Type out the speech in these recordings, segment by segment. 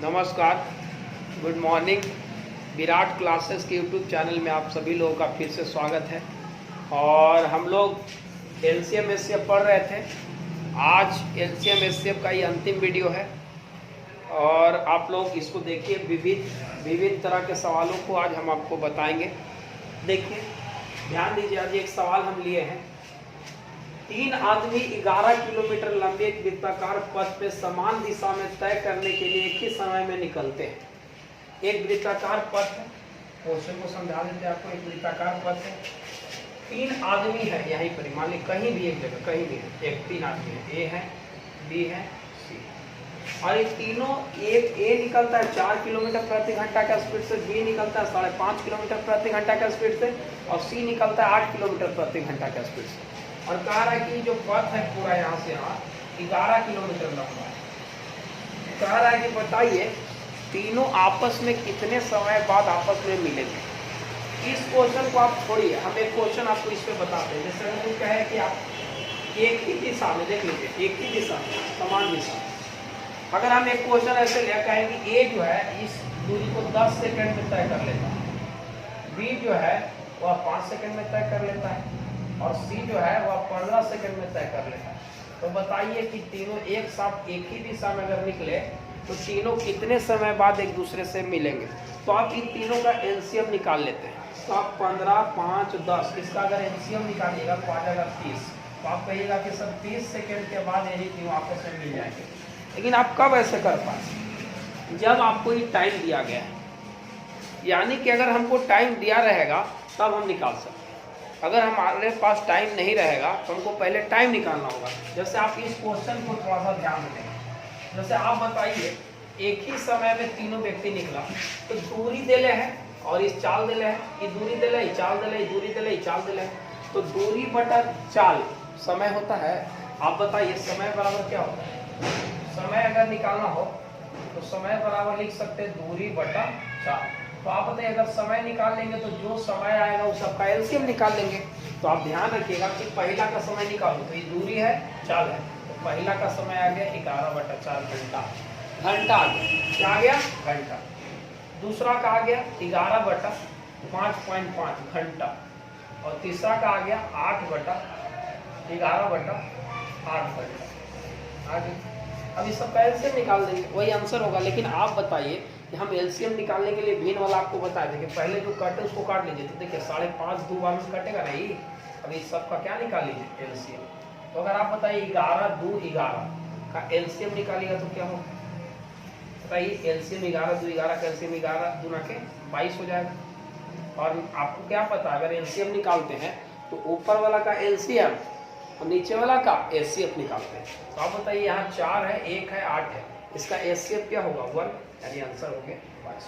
नमस्कार, good morning. Virat classes के YouTube channel में आप सभी लोगों का फिर से स्वागत है। और हम लोग एलसीएम एससीएफ पढ़ रहे थे। आज एलसीएम एससीएफ का ये अंतिम वीडियो है और आप लोग इसको देखिए। विविध तरह के सवालों को आज हम आपको बताएंगे। देखिए, ध्यान दीजिए। आज एक सवाल हम लिए हैं। 3 आदमी 11 किलोमीटर लंबे एक वृत्ताकार पथ पे समान दिशा में तय करने के लिए एक ही समय में निकलते हैं। एक वृत्ताकार पथ है, क्वेश्चन को समझा देते हैं आपको। एक वृत्ताकार पथ है, 3 आदमी है यहीं पर, मान लीजिए कहीं भी एक जगह, कहीं भी है, 3 आदमी है। ए है, बी है, सी। और ये तीनों, एक ए निकलता है 4 किलोमीटर प्रति घंटा का स्पीड से, बी निकलता है 5.5 किलोमीटर प्रति घंटा का स्पीड से, और सी निकलता है 8 किलोमीटर प्रति घंटा का स्पीड से। और कह रहा है कि जो पथ है पूरा यहाँ से यहाँ 11 किलोमीटर लंबा है। कह रहा है कि बताइए तीनों आपस में कितने समय बाद आपस में मिलेंगे। इस क्वेश्चन को आप छोड़िए, हम एक क्वेश्चन आपको इस पे बताते हैं। जैसे हम कहे कि आप एक ही दिशा में, देख लीजिए, एक ही दिशा में, समान दिशा में। अगर हम एक क्वेश्चन ऐसे ले कहेंगे ए जो है इस दूरी को 10 सेकंड में तय कर लेता है, बी जो है वह 5 सेकंड में तय कर लेता है, और सी जो है वह 15 सेकंड में तय कर लेता है। तो बताइए कि तीनों एक साथ एक ही दिशा में अगर निकले तो तीनों कितने समय बाद एक दूसरे से मिलेंगे। तो आप इन तीनों का एलसीएम निकाल लेते हैं। तो आप 15, 5, 10, इसका अगर एलसीएम निकालिएगा तो आ जाएगा 30। तो आप कहिएगा कि सर 30 सेकंड के बाद यही तीनों आपस में मिल जाएंगे। लेकिन आप कब ऐसे कर पाए? जब आपको ये टाइम दिया गया है, यानी कि अगर हमको टाइम दिया रहेगा तब हम निकाल सकते हैं। अगर हमारे पास टाइम नहीं रहेगा तो हमको पहले टाइम निकालना होगा। जैसे आप इस क्वेश्चन को थोड़ा सा ध्यान दें। जैसे आप बताइए एक ही समय में तीनों व्यक्ति निकला, तो दूरी देले है और इस चाल देले है, ये दूरी देले, ये चाल देले, दूरी देले, ये चाल देले। तो दूरी बटा चाल समय होता है। आप बताइए समय बराबर क्या होता है? समय अगर निकालना हो तो समय बराबर लिख सकते हैं दूरी बटा चाल। तो आप बताइए अगर समय निकाल लेंगे तो जो समय आएगा उस सबका एलसीएम निकाल लेंगे। तो आप ध्यान रखिएगा कि पहला का समय निकालो तो ये दूरी है, चाल है। तो पहला का समय आ गया 11/4 घंटा। घंटा आ गया, क्या आ गया? घंटा। दूसरा का आ गया 11/5.5 घंटा। और तीसरा का आ गया 8/11/8 घंटा। आगे अब इस सबका एलसीएम निकाल देंगे, वही आंसर होगा। लेकिन आप बताइए कि हम एलसीएम निकालने के लिए भिन्न वाला आपको बता देंगे। पहले जो कटे उसको काट लीजिए। तो देखिए 5.5 2 बार में कटेगा नहीं। अब इस सब का क्या निकाल लीजिए? एलसीएम। तो अगर आप बताइए 11 2 11 का एलसीएम निकालिएगा तो क्या होगा? बताइए एलसीएम 11 2 11 का एलसीएम 11 दूना के 22 हो जाएगा। और आपको क्या पता, अगर एलसीएम निकालते हैं तो ऊपर वाला का एलसीएम और नीचे वाला का एचसीएफ निकालते हैं। तो आप बताइए यहाँ 4 है, 1 है, 8 है, इसका एचसीएफ क्या होगा? 1, यानी आंसर हो गया 22।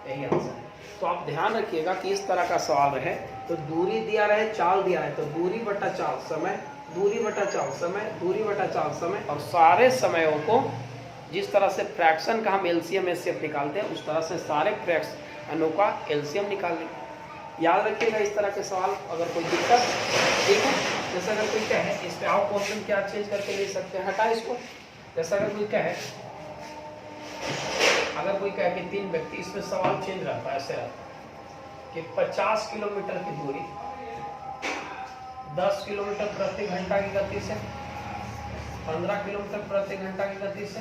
यही आंसर है। तो आप ध्यान रखिएगा कि इस तरह का सवाल रहे तो दूरी दिया रहे, चाल दिया है, तो दूरी बटा चाल समय, दूरी बटा चाल समय, दूरी बटा चाल समय, और सारे समयों को जिस तरह से फ्रैक्शन का हम एलसीएम एचसीएफ निकालते हैं उस तरह से सारे फ्रैक्शनों का एलसीएम निकाल लेंगे। याद रखिएगा इस तरह के सवाल। अगर कोई दिक्कत, ठीक है, जैसे अगर कोई कहे इस पे आओ क्वेश्चन क्या चेंज करके ले सकते हैं, हटा इसको। जैसे अगर कोई कहे कि 3 व्यक्ति, इसमें सवाल चेंज रहता है, ऐसे रहता है कि 50 किलोमीटर की दूरी 10 किलोमीटर प्रति घंटा की गति से, 15 किलोमीटर प्रति घंटा की गति से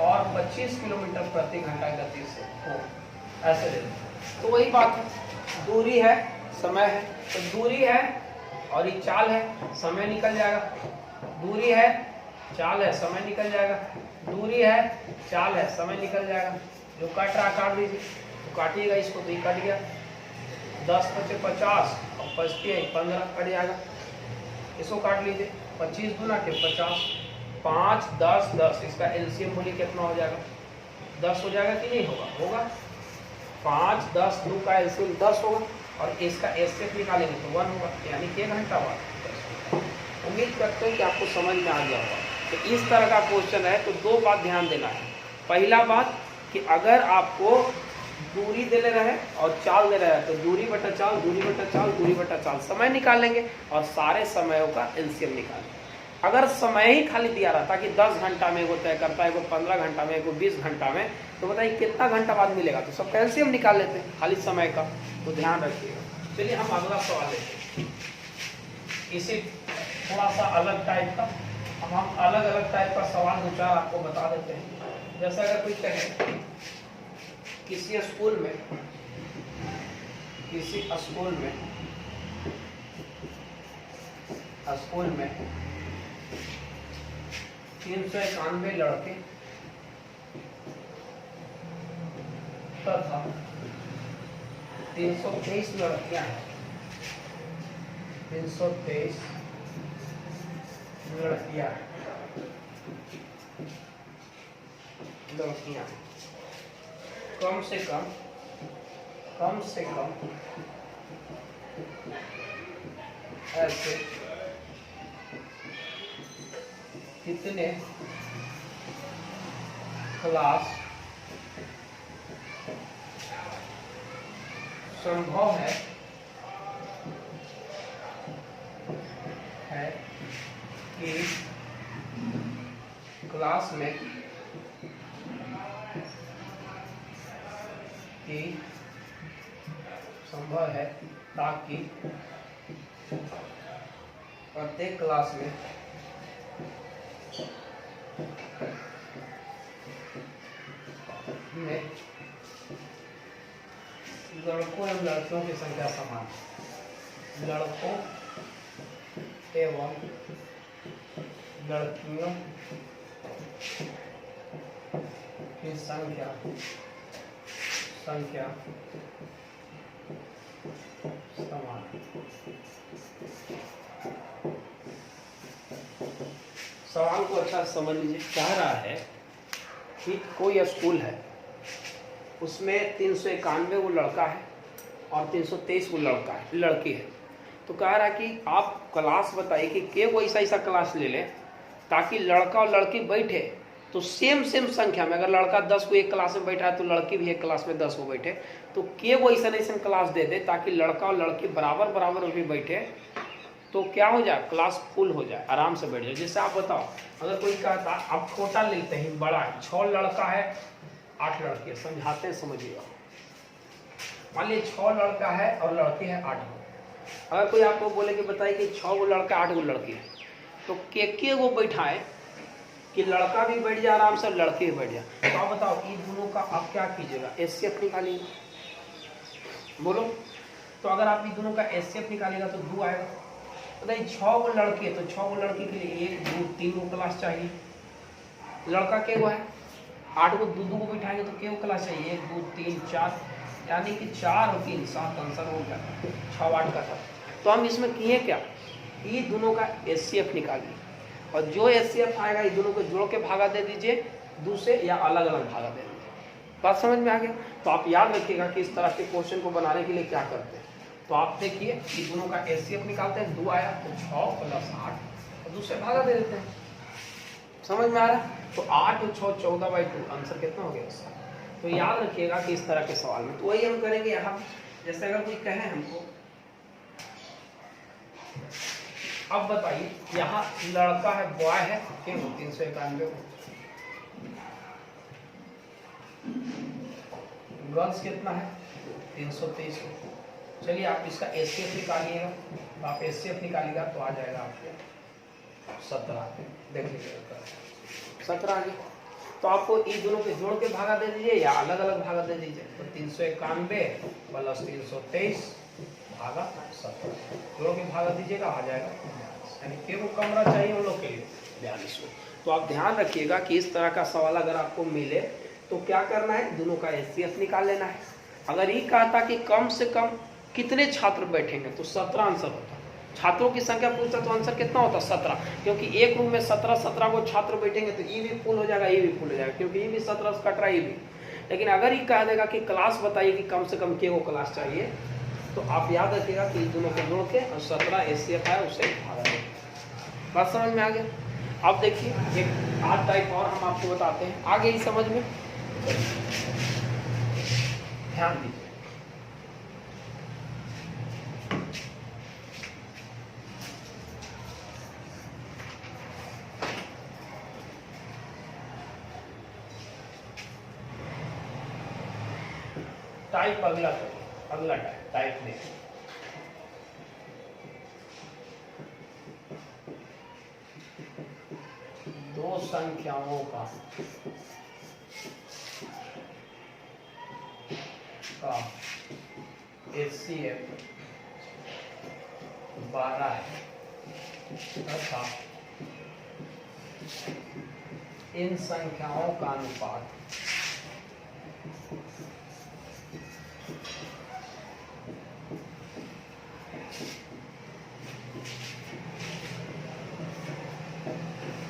और 25 किलोमीटर प्रति घंटा की गति से हो, ऐसे देते। तो वही बात है, दूरी है, समय है। तो दूरी है और ये चाल है, समय निकल जाएगा। दूरी है, चाल है, समय निकल जाएगा। दूरी है, चाल है, समय निकल जाएगा। जो कट रहा काट दीजिए। तो काटिएगा इसको, तो ये कट गया। 10 × 50 और 25 15 कट जाएगा। इसको काट लीजिए, 25 दूना के 50, 5 10 10, इसका एलसीएम बोलिए कितना हो जाएगा? 10 हो जाएगा कि नहीं होगा? होगा। 5 10 2 का एलसीएम 10 होगा, और इसका एचसीएफ निकालेंगे तो 1 होगा, यानी कि 1 घंटा बाद। उम्मीद करते हैं कि आपको समझ में आ गया होगा। तो इस तरह का क्वेश्चन है तो 2 बात ध्यान देना है। पहला बात कि अगर आपको दूरी देने रहे और चाल दे रहा है तो दूरी बटा चाल, दूरी बटा चाल, दूरी बटा चाल, समय निकाल लेंगे और सारे समयों का एलसीएम निकालेंगे। अगर समय ही खाली दिया रहता कि 10 घंटा में वो तय करता है, वो 15 घंटा में, वो 20 घंटा में, तो बताइए कितना घंटा बाद मिलेगा, तो सब कैल्शियम निकाल लेते हैं खाली समय का। तो ध्यान रखिएगा। चलिए हम अगला सवाल लेते हैं, इसी थोड़ा सा अलग टाइप का। अब हम अलग अलग टाइप का सवाल दो चार आपको बता देते हैं। जैसे अगर कोई कहे किसी स्कूल में 391 लड़के तथा 323 लड़कियां हैं। 323 लड़कियां कम से कम ऐसे कितने क्लास संभव है कि क्लास में संभव है ताकि प्रत्येक क्लास में लड़कों एवं लड़कियों की संख्या समान, लड़कों एवं लड़कियों की संख्या समान। सवाल को अच्छा समझ लीजिए। कह रहा है कि कोई स्कूल है, उसमें 391 वो लड़का है और 323 वो लड़की है। तो कह रहा है कि आप क्लास बताइए कि कोई ऐसा क्लास ले लें ताकि लड़का और लड़की बैठे तो सेम संख्या में। अगर लड़का 10 को एक क्लास में बैठा है तो लड़की भी एक क्लास में 10 को बैठे, तो वो ऐसा क्लास दे दे ताकि लड़का और लड़की बराबर भी बैठे, तो क्या हो जाए, क्लास फुल हो जाए, आराम से बैठ जाए। जैसे आप बताओ, अगर कोई कहता आप छोटा लेते हैं, बड़ा है, 6 लड़का है 8 लड़की है, समझाते हैं, समझिएगा। मान लीजिए 6 लड़का है और लड़की है 8 गो। अगर कोई आपको बोले कि बताइए कि 6 गो लड़का 8 गो लड़की है, तो के वो बैठाए कि लड़का भी बैठ जाए आराम से, लड़के भी बैठ जाए। तो आप बताओ इन दोनों का आप क्या कीजिएगा, एचसीएफ निकालिएगा। बोलो, तो अगर आप इन दोनों का एचसीएफ निकालिएगा तो 2 आएगा। बताइए 6 गो लड़के है तो 6 गो लड़की के लिए 1 2 3 गो क्लास चाहिए। लड़का के गो है 8 को 2 को बिठाएंगे तो के क्लास चाहिए, 1 2 3 4, यानी कि 4 और 3 7 आंसर हो गया, 6 8 का था। तो हम इसमें किए क्या, ये दोनों का एचसीएफ निकालिए और जो एचसीएफ आएगा ये दोनों को जोड़ के भागा दे दीजिए, दूसरे या अलग अलग भागा दे दीजिए। बात समझ में आ गया। तो आप याद रखिएगा कि इस तरह के क्वेश्चन को बनाने के लिए क्या करते हैं। तो आप देखिए कि दोनों का एचसीएफ निकालते हैं, 2 आया तो 6 + 8 और दूसरे भागा दे देते हैं। समझ में आ रहा है। तो 8 और 6 14/2 आंसर कितना हो गया इसका। तो याद रखिएगा कि इस तरह के सवाल में तो वही हम करेंगे यहाँ। जैसे अगर कोई कहे हमको, अब बताइए यहाँ लड़का है, बॉय है, 391, गर्ल्स कितना है 323। चलिए आप इसका एचसीएफ निकालिएगा, तो आप एचसीएफ निकालिएगा तो आ जाएगा आपको 17। देखिए 17 आ गया। तो आपको इन दोनों के जोड़ के भागा दे दीजिए या अलग अलग भागा दे दीजिए। तो 391 + 323 भागा 17, जोड़ के भागा दीजिएगा, आ जाएगा 42। यानी के को कमरा चाहिए उन लोग के लिए 42। तो आप ध्यान रखिएगा कि इस तरह का सवाल अगर आपको मिले तो क्या करना है, दोनों का एचसीएफ निकाल लेना है। अगर ये कहता कि कम से कम कितने छात्र बैठेंगे तो 17 आंसर होता। छात्रों की संख्या पूछता तो आंसर कितना होता 17, क्योंकि एक रूम में 17 को छात्र बैठेंगे तो ये भी फुल हो जाएगा, ये भी फुल हो जाएगा, क्योंकि ये भी 17 से कट रहा है ये भी। लेकिन अगर ये कह देगा कि क्लास बताइए कि कम से कम के वो क्लास चाहिए, तो आप याद रखिएगा कि दोनों को जोड़ के और 17 एचसीएफ है उससे भागा दें। बात समझ में आ गया। अब देखिए एक आध टाइप और हम आपको बताते हैं, आगे ही समझ में, ध्यान दीजिए। टाइप अगला करिए, अगला टाइप देखिए। दो संख्याओं का HCF 12 है तथा इन संख्याओं का अनुपात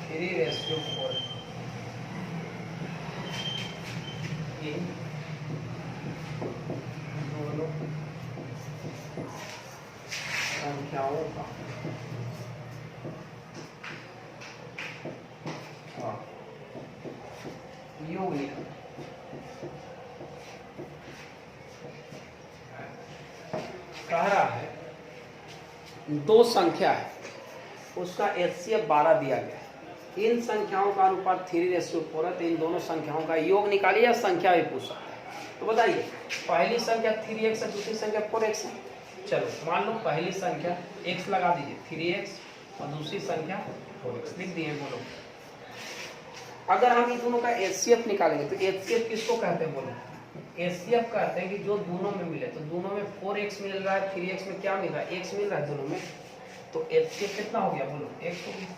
थ्री रेशियो 4 इन दोनों संख्याओं का योग निकालना। कह रहा है दो संख्या है, उसका HCF 12 दिया गया है, इन संख्याओं का अनुपात 3:4 है, तो इन दोनों संख्याओं का योग निकालिए या संख्या भी पूछ सकते हैं। तो बताइए पहली संख्या 3x है, दूसरी संख्या 4x है। चलो मान लो पहली संख्या x लगा दीजिए 3x और दूसरी संख्या 4x लिख दिए। बोलो अगर हम इन दोनों का HCF निकालेंगे तो HCF किसको कहते हैं? बोलो HCF कहते हैं कि जो दोनों में मिले, तो दोनों में 4x मिल रहा है, 3x में क्या मिल रहा है? x मिल रहा है दोनों में, तो HCF कितना हो गया? बोलो x हो गया,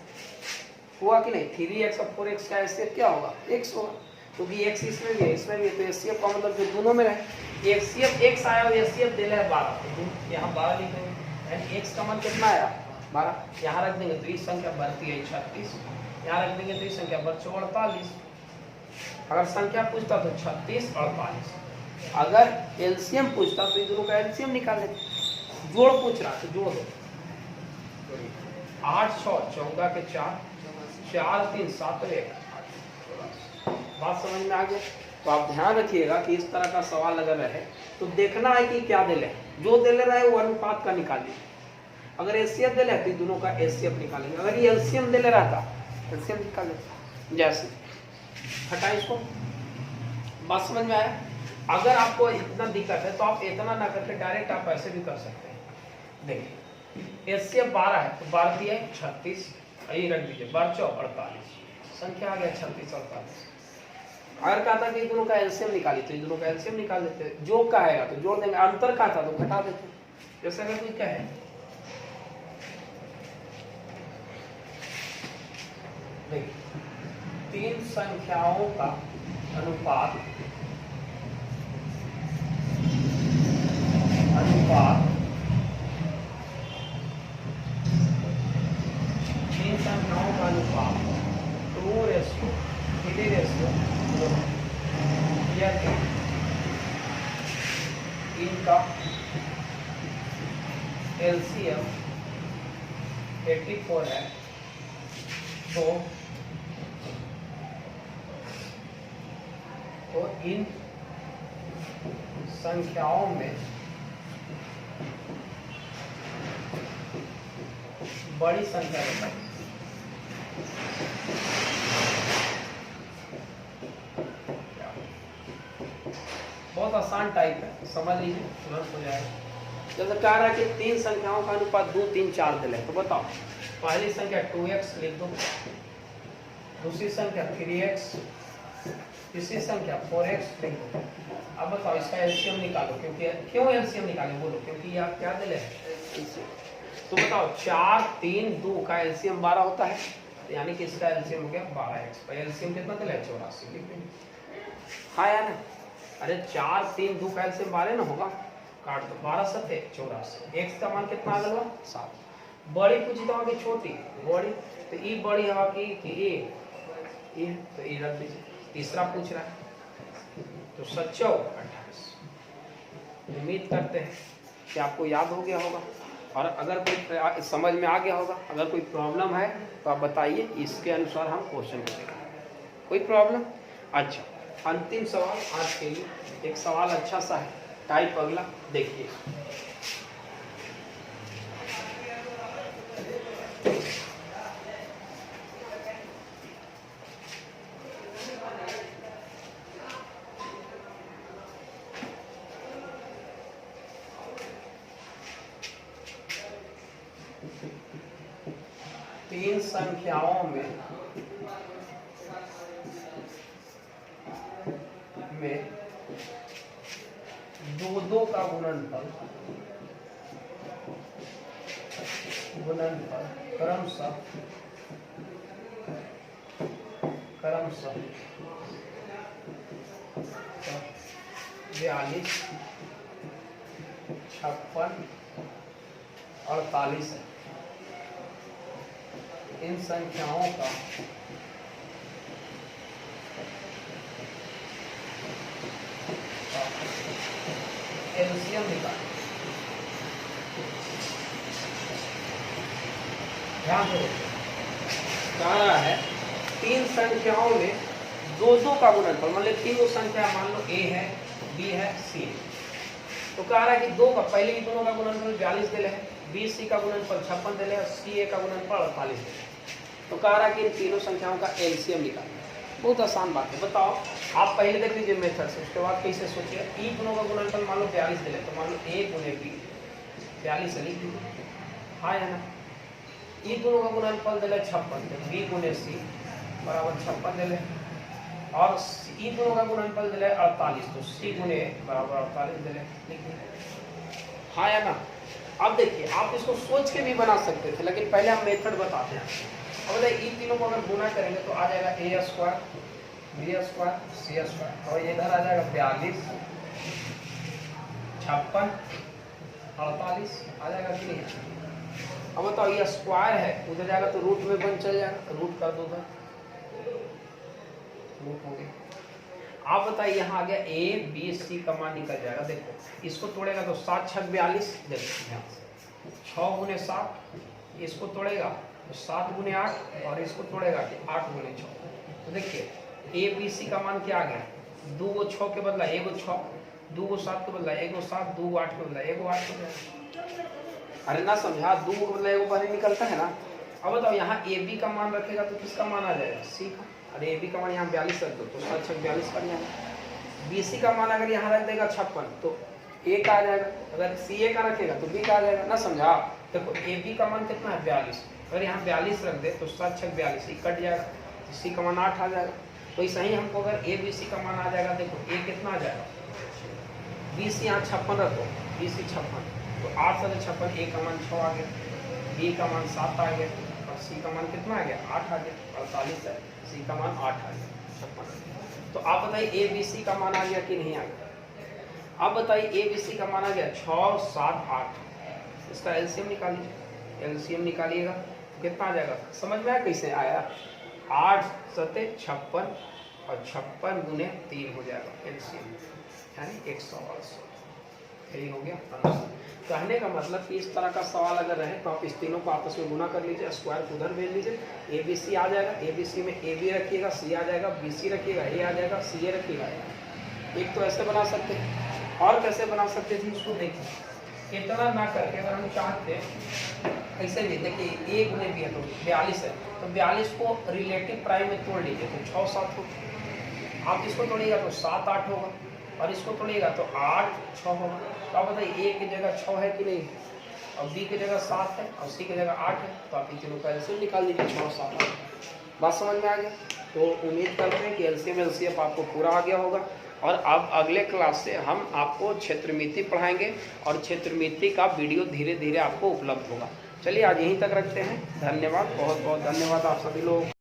हुआ कि नहीं? 3x और 4x का HCF क्या होगा? x होगा, क्योंकि x इसमें भी है इसमें भी है, तो HCF का मतलब जो दोनों में रहे। HCF x आया और HCF दे रहा है 12, तो यहाँ 12 लिख देंगे, यानी x का मान कितना आया? 12। यहाँ रख देंगे तो इस संख्या बढ़ती है 36, यहाँ रख देंगे तो इस संख्या बढ़ती है 48। अगर संख्या पूछता तो 36 48, अगर एलसीएम पूछता तो इन दोनों का एलसीएम निकाल लेते। जोड़ पूछ रहा तो जोड़ दो, 8 6 14 के 4 4 3 7 1। बात समझ में आ गया? तो आप ध्यान रखिएगा कि इस तरह का सवाल अगर रहे तो देखना है कि क्या दे ले, जो दे ले रहा है वो अनुपात का निकालिए। अगर एचसीएफ दे ले तो इन दोनों का एचसीएफ निकालेंगे, अगर ये एलसीएम दे ले रहा था एलसीएम निकाल लेते। जैसे हटा इसको, बात समझ में आया? अगर आपको इतना दिक्कत है तो आप इतना ना करके डायरेक्ट आप ऐसे भी कर सकते हैं। देखिए एचसीएफ 12 है तो 12 दिया 36, यही रख दीजिए 12 4 48, संख्या आ गया 36 48। अगर कहा था कि दोनों का एलसीएम निकाली तो इन दोनों का एलसीएम निकाल देते, जो कहेगा तो जोड़ देंगे, अंतर का था तो घटा देते। जैसे अगर कोई कहे देखिए 3 संख्याओं का अनुपात तीन संख्याओं का अनुपात 2:3:2 यदि इनका एलसीएम 84 है तो इन संख्याओं में बड़ी संख्या बताइए। बहुत आसान टाइप है, समझ लीजिए तुरंत हो जाएगा। जैसे कह रहा है कि 3 संख्याओं का अनुपात 2 3 4 दिले, तो बताओ पहली संख्या 2x लिख दो, दूसरी संख्या 3x, तीसरी संख्या 4x लिख दो। अब बताओ इसका एलसीएम निकालो, क्योंकि क्यों एलसीएम निकाले? बोलो क्योंकि ये आप क्या दिले तो बताओ 4 3 2 का एलसीएम 12 होता है, यानी कि इसका एलसीएम हो गया 12x। एलसीएम कितना दिला है? 84 लिख देंगे। हाँ यार, अरे 4 3 2 का एलसीएम 12 ना होगा, काट दो 12 7 84। x का मान कितना आ गया? 7। बड़ी पूछी तो कि छोटी? बड़ी, तो ई बड़ी हवा की ए तो ई रख दीजिए। तीसरा पूछ रहा है तो 7 28। उम्मीद करते हैं कि आपको याद हो गया होगा, और अगर कोई समझ में आ गया होगा। अगर कोई प्रॉब्लम है तो आप बताइए, इसके अनुसार हम क्वेश्चन करेंगे। कोई प्रॉब्लम? अच्छा, अंतिम सवाल आज के लिए, एक सवाल अच्छा सा है, टाइप अगला देखिए। तीन संख्याओं में दो का गुणनफल क्रमशः 42, 56, 48 है। इन संख्याओं का एलसीएम निकालें। ध्यान से कह रहा है तीन संख्याओं में दो का गुणनफल, मतलब तीनों संख्या मान लो ए है, बी है, सी है, तो कह रहा है कि दो का पहले ही दोनों का गुणनफल 42 दिले है, बी सी का गुणनफल 56 दिले है, सी ए का गुणनफल 48 दिले है। तो कह रहा है कि इन तीनों संख्याओं का एलसीएम निकालना। बहुत आसान बात है। बताओ आप पहले देख लीजिए मेथड से, उसके बाद कैसे सोचिए। ई दोनों का गुणनफल मान लो 42 दिले, तो मान लो ए गुणे बी 42 लिख दीजिए, हाँ या ना। ई दोनों का गुणनफल दिले 56, तो बी गुणे सी बराबर 56 दिले, और ई दोनों का गुणनफल दिले 48, तो सी गुणे बराबर 48 दिले, लिख दीजिए, हाँ या ना। अब देखिए आप इसको सोच के भी बना सकते थे, लेकिन पहले हम मेथड बताते हैं। अब बताइए इन तीनों को अगर गुना करेंगे तो आ जाएगा ए स्क्वायर, बी स्क्वायर, सी स्क्वायर, और इधर आ जाएगा 42, 56, 48 आ जाएगा कि नहीं। अब बताओ ये स्क्वायर है, उधर जाएगा तो रूट में बन चल जाएगा, रूट कर दो उधर, रूट हो गया। आप बताइए यहाँ आ गया ए बी सी का मान निकल जाएगा। देखो इसको तोड़ेगा तो 7 6 42, देखो 6 गुने 7, इसको तोड़ेगा तो 7 गुने 8, और इसको तोड़ेगा कि 8 गुने 6। तो देखिए ए बी सी का मान क्या आ गया, 2 गो 6 के बदला 1 गो 6, 2 गो 7 के बदला 1 गो 7, 2 गो 8 के बदला 1 गो 8 हो गया। अरे ना समझा, 2 को बदला 1 गो बाहर निकलता है ना। अब बताओ यहाँ ए बी का मान रखेगा तो किसका मान आ जाएगा, सी का। अरे ए बी का मान यहाँ 42 रख दो तो 7 6 42 बन जाएगा। बी सी का मान अगर यहाँ रख देगा 56 तो ए का आ जाएगा, अगर सी ए का रखेगा तो बी का आ जाएगा ना। समझा। देखो ए बी का मान कितना है 42, अगर यहाँ 42 रख दे तो 7 6 42 कट जाएगा, सी का मान 8 आ जाएगा। तो ऐसा ही हमको अगर ए बी सी का मान आ जाएगा, देखो ए कितना आ जाएगा, बी सी यहाँ 56 रखो, बी सी 56, तो 8 से 56, ए का मान 6 आ गया, बी का मान 7 आ गया, और सी का मान कितना आ गया 8 आ गया, 48 है, सी का मान 8 आ गया, 56। तो आप बताइए ए बी सी का मान आ गया कि नहीं आ गया। आप बताइए ए बी सी का मान आ गया 6 7 8, इसका एलसीएम निकालिए। एलसीएम निकालिएगा तो कितना आ जाएगा, समझ में आया कैसे आया। 8 7 56, और 56 गुने 3 हो जाएगा एलसीएम, यानी 180। यही हो गया। कहने का मतलब कि इस तरह का सवाल अगर रहे तो आप इस तीनों को आपस में गुना कर लीजिए, स्क्वायर को उधर भेज लीजिए, ए बी सी आ जाएगा, ए बी सी में ए बी रखिएगा, सी आ जाएगा, बी सी रखिएगा, ए आ जाएगा, सी ए रखिएगा। एक तो ऐसे बना सकते हैं, और कैसे बना सकते थे इसको देखिए। इतना ना करके अगर हम चाहते ऐसे भी देखिए ए गुने बी है तो 42 है, तो 42 को रिलेटिव प्राइम में तोड़ लीजिए तो 6 7 होगा। आप इसको तोड़िएगा तो 7 8 होगा, और इसको तोड़िएगा तो 8 6 होगा। तो आप बताइए ए की जगह 6 है कि नहीं, और बी की जगह 7 है, और सी की जगह 8 है, तो आप इन तीनों का एलसीएम निकाल दीजिए 6 7 8। बात समझ में आ गया। तो उम्मीद करते हैं कि एलसीएम एलसीएफ आपको पूरा आ गया होगा। और अब अगले क्लास से हम आपको क्षेत्रमिति पढ़ाएंगे, और क्षेत्रमिति का वीडियो धीरे धीरे आपको उपलब्ध होगा। चलिए आज यहीं तक रखते हैं। धन्यवाद, बहुत बहुत धन्यवाद आप सभी लोग।